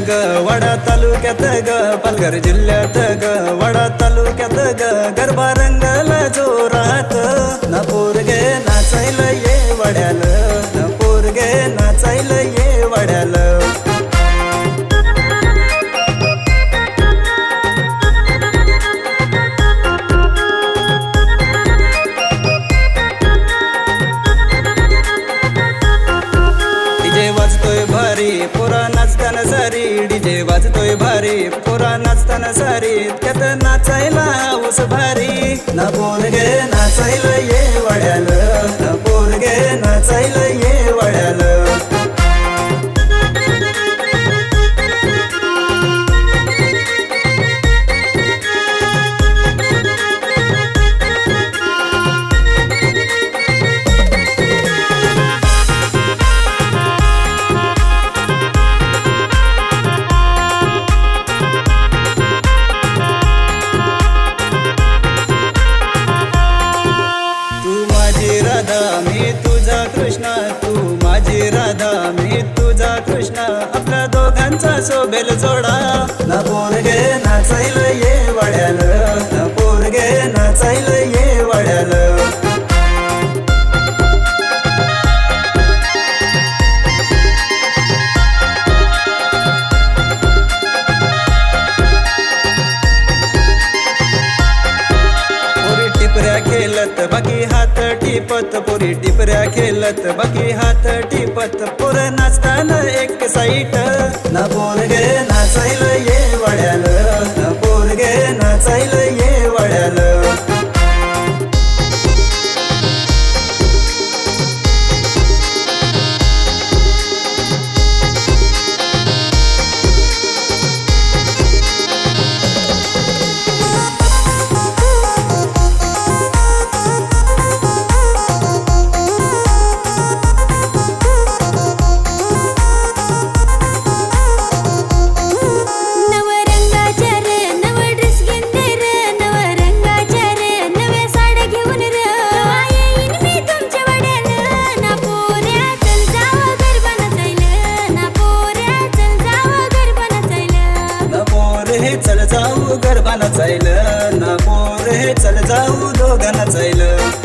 ग वडा तालुक्यात ग पालघर जिल्ह्यात ग वडा तालुक्यात ग गरबा रंगला जोरात ना पोरगे नाचायला ये वड्याल ना पोरगे नाचायला ये वड्याल पोरा नाचताना सारी डीजे वाजतोय भारी पोरा नाचताना सारी त्यात नाचायला ऊस भारी ना पोरगे नाचायला ये वड्याल ना पोरगे नाचायला ये वड्याल मी तुझा कृष्ण तू माझी राधा मी तुझा कृष्ण आपल्या दोघांचा शोभेल जोडा ना पोरगे नाचायला ये वड्याल ना पोरगे नाचायला ये वड्याल खेलत बाकी हात टिपत पोरी टिपऱ्या खेलत बाकी हात टिपत पोर नाचताना एक साईट ना पोरगे नाचायला ये वड्याल ना पोरगे नाचायला ये वड्याल चल जाऊ गरबा नाचायला ना पोर चल जाऊ दोघा नाचायला